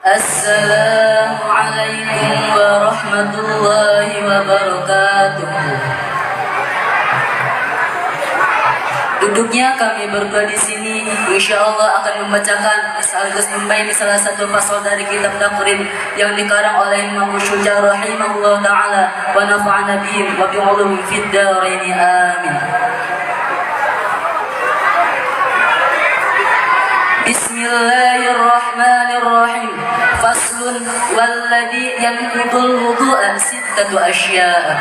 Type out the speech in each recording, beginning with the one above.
Assalamualaikum warahmatullahi wabarakatuh. Duduknya kami berdua di sini, insya Allah akan membacakan sekaligus membaini salah satu pasal dari kitab Taqrib yang dikarang oleh Imam Syuja rahimahullah taala wa nafa'ana bihim wa bi'ulumihim fid dharain amin. Bismillahirrahmanirrahim. Faslun walladhi yanqudul wudu'a sittatu asya'a.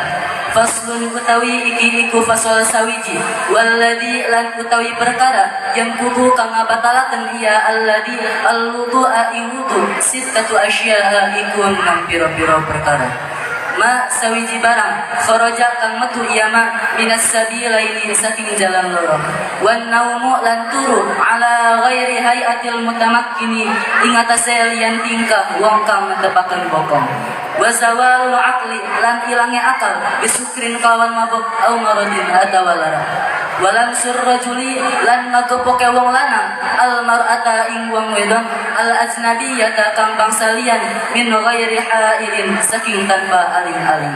Faslun utawi iki iku fasal sawiji. Walladhi lan utawi perkara yang kudu kang batalaken iya alladhi al-wudu'a wudu sittatu asya'a iku nang pira-pira perkara. Ma sawiji barang kharaja kang metu iya ma minas sabilaini saking jalan loro wan naumu lan turu ala ghairi hayatil mutamakkini ing atase liyan tingkah wong kang netepaken bokong wa zawalul aqli lan ilange akal bisukrin kawan mabuk au maradin atawa lara walam surrajuli lan ngagepoke wong lanang al mar'ata ing wong wedon al ajnabiyata kang bangsa liyan min ghairi hailin saking tanpa aling-aling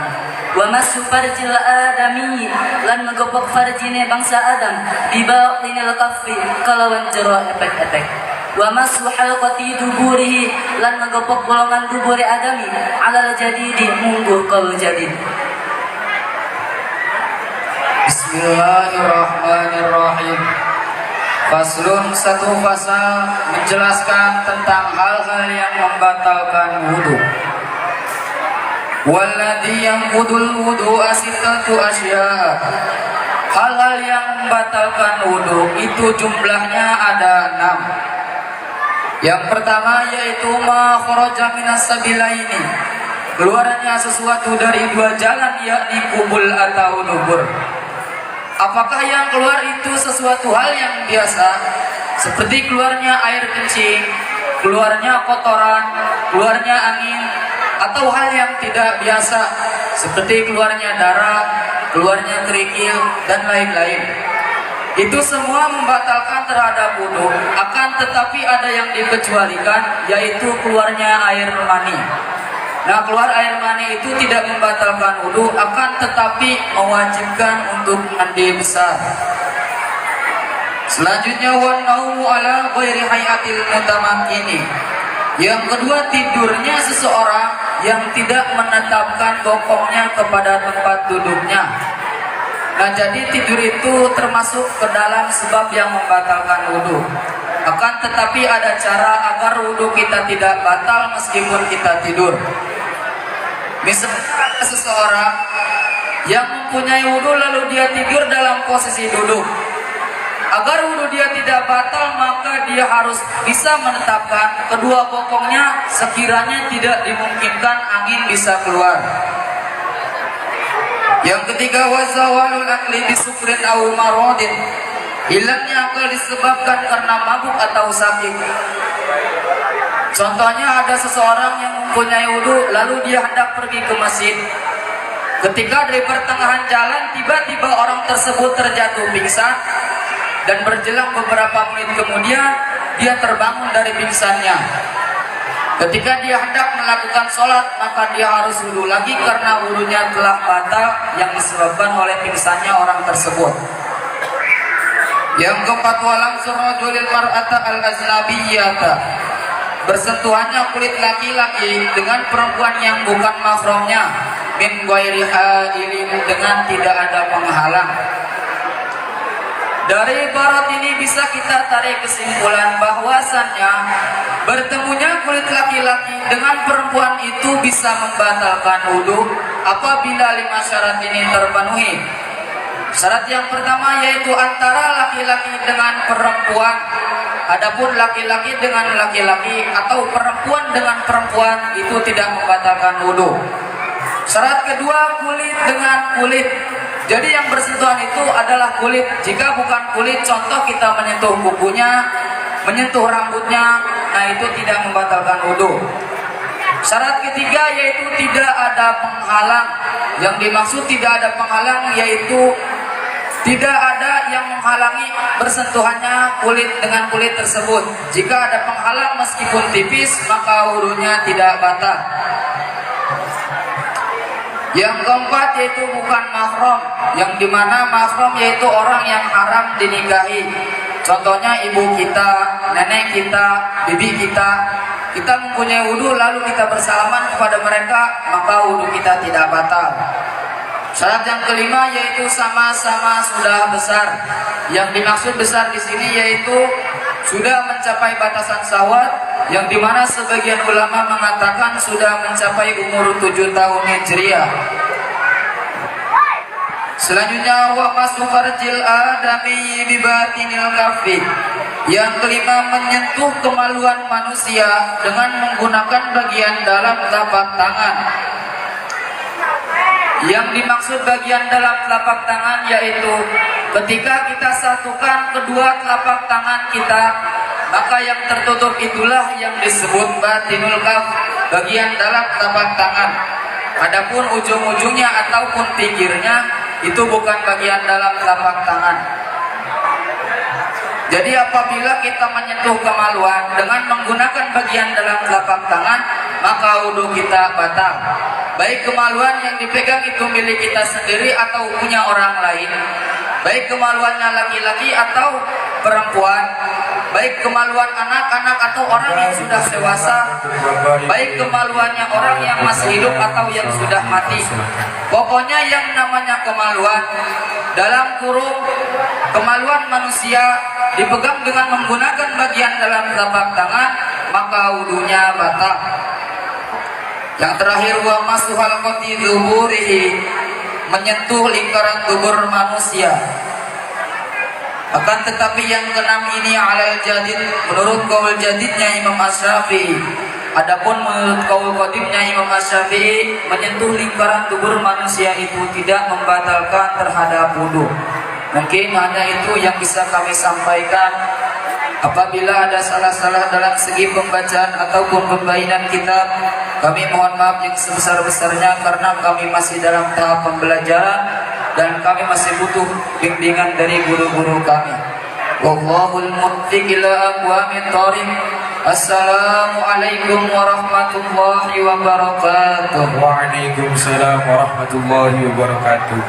wa masu farjil adami lan ngegopok farjine bangsa Adam biba linil kaffi kalawan jero epek-epek wa masu halqati duburihi lan ngegopok bolongan dubure Adami alal jadidi mungguh kal jadid. Bismillahirrahmanirrahim. Faslun satu pasal menjelaskan tentang hal-hal yang membatalkan wudu. Walladhi yanqudul wudu'a sittatu asya'. Hal-hal yang membatalkan wudu itu jumlahnya ada 6. Yang pertama yaitu ma kharaja minas sabilaini. Keluarnya sesuatu dari dua jalan yakni kubul atau dubur. Apakah yang keluar itu sesuatu hal yang biasa seperti keluarnya air kencing, keluarnya kotoran, keluarnya angin, atau hal yang tidak biasa seperti keluarnya darah, keluarnya kerikil, dan lain-lain. Itu semua membatalkan terhadap wudu, akan tetapi ada yang dikecualikan, yaitu keluarnya air mani. Nah, keluar air mani itu tidak membatalkan wudu, akan tetapi mewajibkan untuk mandi besar. Selanjutnya wan naumu ala ghairi hayatil mutamakkini. Yang kedua, tidurnya seseorang yang tidak menetapkan bokongnya kepada tempat duduknya. Nah, jadi tidur itu termasuk ke dalam sebab yang membatalkan wudu. Akan tetapi ada cara agar wudu kita tidak batal meskipun kita tidur. Misalnya seseorang yang mempunyai wudu lalu dia tidur dalam posisi duduk. Agar wudu dia tidak batal, maka dia harus bisa menetapkan kedua bokongnya sekiranya tidak dimungkinkan angin bisa keluar. Yang ketiga wazawalul akli bisukrin au maradin. Hilangnya akal disebabkan karena mabuk atau sakit. Contohnya ada seseorang yang mempunyai wudu lalu dia hendak pergi ke masjid. Ketika dari pertengahan jalan tiba-tiba orang tersebut terjatuh pingsan dan berjelang beberapa menit kemudian dia terbangun dari pingsannya. Ketika dia hendak melakukan sholat maka dia harus wudu lagi karena wudunya telah batal yang disebabkan oleh pingsannya orang tersebut. Yang keempat walam surajulil mar'ata al-ajnabiyyata. Bersentuhannya kulit laki-laki dengan perempuan yang bukan mahramnya min ghairi hailin dengan tidak ada penghalang. Dari ibarat ini bisa kita tarik kesimpulan bahwasannya bertemunya kulit laki-laki dengan perempuan itu bisa membatalkan wudu apabila 5 syarat ini terpenuhi. Syarat yang pertama yaitu antara laki-laki dengan perempuan. Adapun laki-laki dengan laki-laki atau perempuan dengan perempuan itu tidak membatalkan wudu. Syarat kedua kulit dengan kulit. Jadi yang bersentuhan itu adalah kulit. Jika bukan kulit, contoh kita menyentuh kukunya, menyentuh rambutnya, nah itu tidak membatalkan wudu. Syarat ketiga yaitu tidak ada penghalang. Yang dimaksud tidak ada penghalang yaitu Tidak ada yang menghalangi bersentuhannya kulit dengan kulit tersebut. Jika ada penghalang meskipun tipis, maka wudunya tidak batal. Yang keempat yaitu bukan mahram, yang dimana mahram yaitu orang yang haram dinikahi. Contohnya ibu kita, nenek kita, bibi kita. Kita mempunyai wudu lalu kita bersalaman kepada mereka, maka wudu kita tidak batal. Syarat yang kelima yaitu sama-sama sudah besar. Yang dimaksud besar di sini yaitu sudah mencapai batasan syahwat, yang dimana sebagian ulama mengatakan sudah mencapai umur 7 tahun hijriah. Selanjutnya wa masu farjil adami bi batinil kafi. Yang kelima menyentuh kemaluan manusia dengan menggunakan bagian dalam telapak tangan. Yang dimaksud bagian dalam telapak tangan yaitu ketika kita satukan kedua telapak tangan kita, maka yang tertutup itulah yang disebut batinul kaf, bagian dalam telapak tangan. Adapun ujung-ujungnya ataupun pinggirnya itu bukan bagian dalam telapak tangan. Jadi apabila kita menyentuh kemaluan dengan menggunakan bagian dalam telapak tangan, maka wudu kita batal. Baik kemaluan yang dipegang itu milik kita sendiri atau punya orang lain, baik kemaluannya laki-laki atau perempuan, baik kemaluan anak-anak atau orang yang sudah dewasa, baik kemaluannya orang yang masih hidup atau yang sudah mati. Pokoknya yang namanya kemaluan, dalam kurung kemaluan manusia dipegang dengan menggunakan bagian dalam telapak tangan, maka wudunya batal. Yang terakhir wa masuhal qati dzuburihi, menyentuh lingkaran tubuh manusia. Akan tetapi yang keenam ini alal jadid, menurut qaul jadidnya Imam Asy-Syafi'i. Adapun menurut qaul qadimnya Imam Asy-Syafi'i, menyentuh lingkaran tubuh manusia itu tidak membatalkan terhadap wudu. Mungkin hanya itu yang bisa kami sampaikan. Apabila ada salah-salah dalam segi pembacaan ataupun pembainan kitab, kami mohon maaf yang sebesar-besarnya karena kami masih dalam tahap pembelajaran dan kami masih butuh bimbingan dari guru-guru kami. Wallahul muwaffiq ila aqwamit thoriq. Assalamualaikum warahmatullahi wabarakatuh. Waalaikumsalam warahmatullahi wabarakatuh.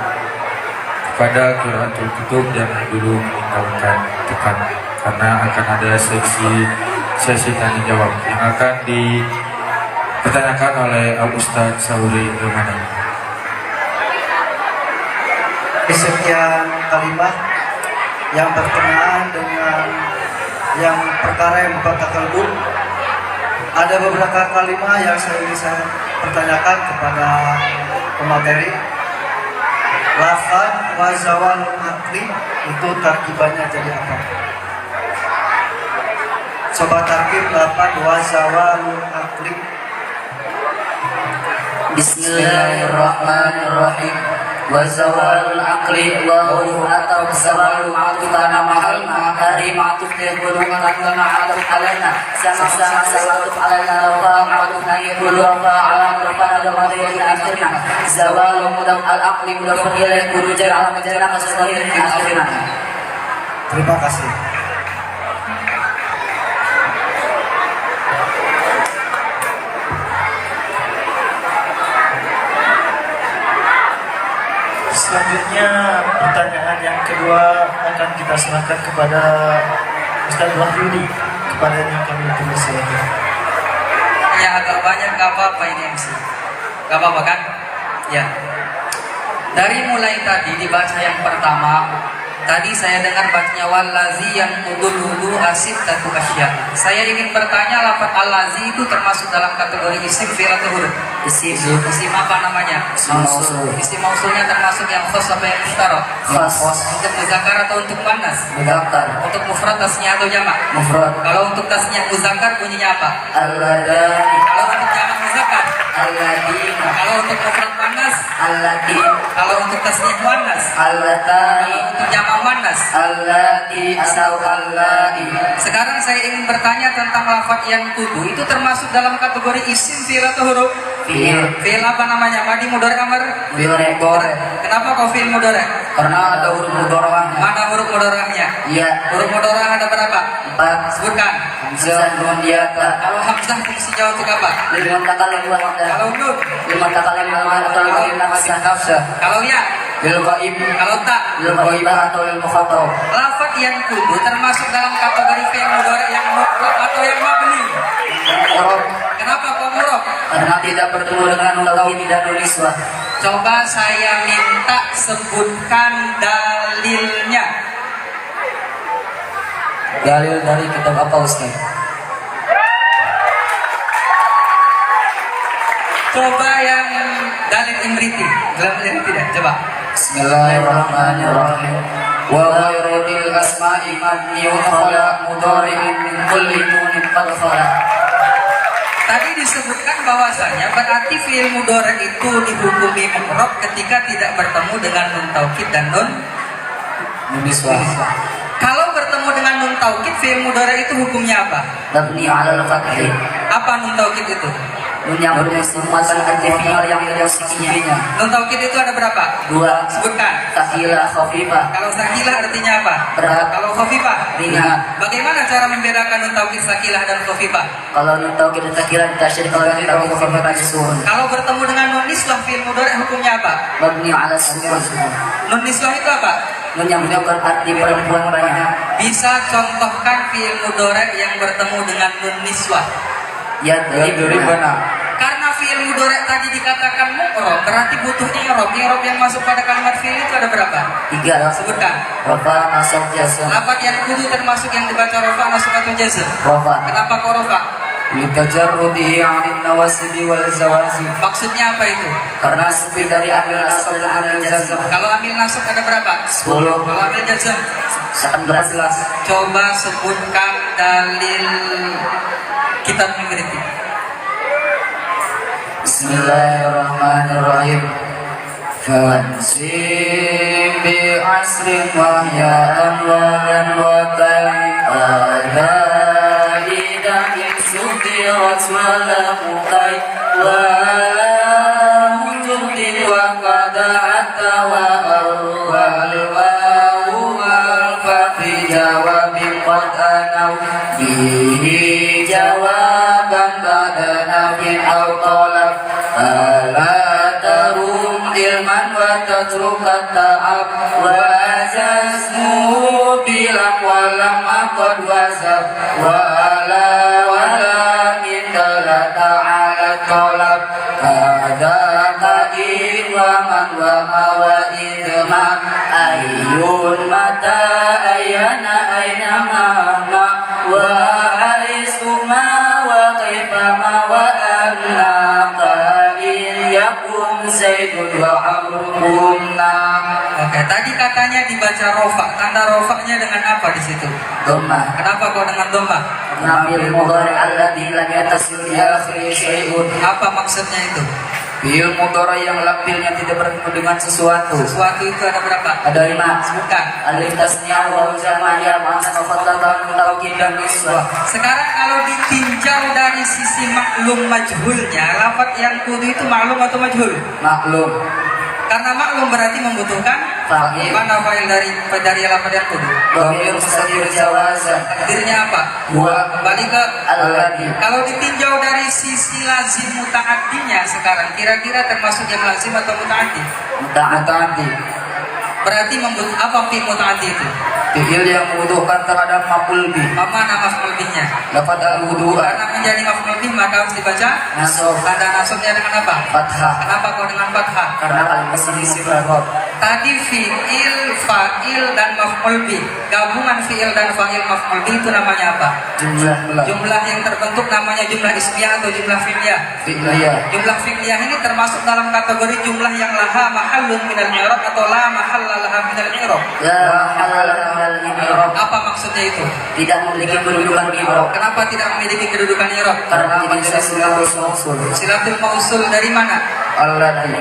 Pada qiraatul kutub jangan dulu meninggalkan tekan, karena akan ada sesi tanya jawab yang akan dipertanyakan oleh Al Ustaz Sauri Romani. Sekian kalimat yang berkenaan dengan yang perkara yang membatalkan wudu. Ada beberapa kalimat yang saya ingin pertanyakan kepada pemateri. Lafaz wa zawalul aqli itu tarkibannya jadi apa? Coba tarkib lafaz wa zawalul aqli. Bismillahirrahmanirrahim. Wa zawalul aqli wa huwa atau zawalu ma'tufana mahal ma'ari ma'tuf yaqulu ma'tufana alaf alaina sama-sama salatu alaina rafa ma'tufna yaqulu rafa ala rafa ada madina akhirna zawalu mudaf al-aqli mudaf ilaih yaqulu jara ala majana kasahir akhirna. Terima kasih. Selanjutnya pertanyaan yang kedua akan kita serahkan kepada Ustaz Wahyudi, kepadanya kami persilakan. Ya agak banyak, gak apa-apa ini MC. Gak apa-apa kan? Ya. Dari mulai tadi dibaca yang pertama, tadi saya dengar bacanya wallazi yang udul wudu asittatu asya. Saya ingin bertanya, lafaz allazi itu termasuk dalam kategori isim fi'il atau huruf? Isim apa namanya? Mausul. Isim mausulnya termasuk yang khas apa yang mustarok? Khas. Untuk muzakkar atau untuk muannas? Muzakkar. Untuk mufrad tasnya atau jamak? Mufrad. Kalau untuk tasnya muzakkar bunyinya apa? Alladani. Kalau untuk jamak muzakkar? Alladina. Kalau untuk mufrad muannas? Alladin. Kalau Kalau untuk tasniah muannas, Allatani, untuk jamak muannas. allati atau allai. Sekarang saya ingin bertanya tentang lafaz yang kudu. Itu termasuk dalam kategori isim, fi'il atau huruf? Fi'il. Fi'il apa namanya? Madi, mudhari, amr? Mudhari. Kenapa kau fi'il mudhari? Karena ada huruf mudharanya. Mana huruf mudharanya? Iya. Huruf mudhari ada berapa? 4. Sebutkan. Hamzah, nun, ya, ta. Kalau hamzah fungsinya untuk apa? Liman takalim wa wahdah. Kalau nun, Liman takalim wa wahdah atau liman nafsah. kalau ya, Lil ghaib, kalau tak. lil ghaibah atau lil mukhatab. Lafaz yang kudu termasuk dalam kategori fi'il mudhari yang mutlak atau yang mabni. Murab, Kenapa kau murab? karena tidak bertemu dengan nun tauhid dan nun niswah. Coba saya minta sebutkan dalilnya. Dalil dari kitab apa Ustaz? Coba yang dalil imriti. Dalil imriti tidak? Coba. Bismillahirrahmanirrahim. Wa ghairil asma'i man yukhala mudhari'in min kulli nunin qad khala. Tadi disebutkan bahwasanya berarti fi'il mudhari itu dihukumi mu'rab ketika tidak bertemu dengan nun taukid dan nun Niswah. Kalau bertemu dengan nun taukid, fi'il mudhari itu hukumnya apa? Mabni 'ala al-fathi. Apa nun taukid itu? Nun yang bermuslimatan fi'il yang bermusiknya. Nun taukid itu ada berapa? 2. Sebutkan. Sakila khafifah. Kalau sakilah artinya apa? Berat. Kalau khafifah? Ringan. Bagaimana cara membedakan nun taukid sakilah dan khafifah? Kalau nun tauhid dan sakila ditasyir kalau nun tauhid khafifah disuhun. Kalau bertemu dengan nun niswah, fi'il mudhari hukumnya apa? Mabni 'ala sukun. Nun niswah itu apa? Nun yang menyebabkan arti perempuan banyak. Bisa contohkan fi'il mudhari yang bertemu dengan nun niswah. Yadribuna. Karena fi'il mudhari tadi dikatakan mu'rab, berarti butuh i'rab. I'rab yang masuk pada kalimat fi'il itu ada berapa? 3. Sebutkan. Rafa, nasab, jazm. Lafaz yang kudu termasuk yang dibaca rafa, nasab atau jazm. Rafa. Kenapa kau rafa? Litajarrudihi 'anil nawasibi wal zawazim. Maksudnya apa itu? Karena sepi dari ambil nasab dan ambil jazm. Kalau ambil nasab ada berapa? 10. Kalau ambil jazm, 18. coba sebutkan dalil kitab Imriti. Bismillahirrahmanirrahim. Fansim bi asrin wa ya anwaran wa ta'ala ida insudirat malamukai wa mujudin wa qada'ata wa awwal wa wal fafi jawabin qad anaw bihi jawaban ba'da nafin aw talab ala tarum ilman wa tatrukat ta'ab wa jazmu bilam walam akad wazab wa ala walakin dala ta'ala talab kada ka'in wa man wa ma wa idma ayyun mata ayana ayna ma wa aisuma wa kifama wa anna qa'in yakum zaidun wa amrum nam. Oke, tadi katanya dibaca rofa. Tanda rofaknya dengan apa di situ? Dhamma. Kenapa kau dengan domba? Nabil mudhari alladhi lam yatasil bi akhiri syai'un. Apa maksudnya itu? Fi'il mudhari yang lampilnya tidak bertemu dengan sesuatu. Sesuatu itu ada berapa? Ada 5. Sebutkan. Alif tasniyah wa jama'iyah ma'as fathatan taukid dan nisbah. Sekarang kalau ditinjau dari sisi maklum majhulnya, lafaz yang kudu itu maklum atau majhul? Maklum. Karena maklum berarti membutuhkan Fa'il. mana fa'il dari lafaz yang kudu? Dhamir mustatir jawazan. Takdirnya apa? Wa Kembali ke alladhi. kalau ditinjau dari sisi lazim muta'addinya sekarang, kira-kira termasuk yang lazim atau muta'addi? Muta'addi. Berarti apa fi'il muta'addi itu? Fi'il yang membutuhkan terhadap maf'ul bih. Apa nama maf'ul bihnya? Lafaz al-wudu'a. Karena menjadi maf'ul bih maka harus dibaca Nasab. tanda nasabnya dengan apa? Fathah. Kenapa kau dengan fathah? Karena kalimat ini sifat. Tadi fi'il, fa'il dan maf'ul bih. Gabungan fi'il dan fa'il maf'ul bih itu namanya apa? Jumlah Jumlah yang terbentuk namanya jumlah ismiyah atau jumlah fi'liyah. fi'liyah. Jumlah fi'liyah ini termasuk dalam kategori jumlah yang laha mahallun minal i'rab atau la mahalla laha minal i'rab. La halal al-i'rab. Apa maksudnya itu? Tidak memiliki kedudukan i'rab. Kenapa tidak memiliki kedudukan i'rab? Karena menjadi silatul mausul. Silatul mausul dari mana? Alladhi.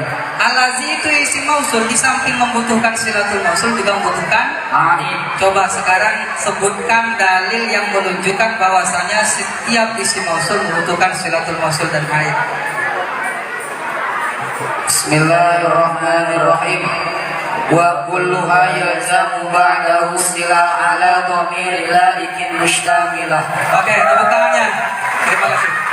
Alazi itu isim mausul, di samping membutuhkan silatul mausul juga membutuhkan aid. Coba sekarang sebutkan dalil yang menunjukkan bahwasanya setiap isim mausul membutuhkan silatul mausul dan aid. Bismillahirrahmanirrahim. Wa kulluha yalzamu ba'dahu silah ala dhamir laikin mustamilah. Oke, tepuk tangannya. Terima kasih.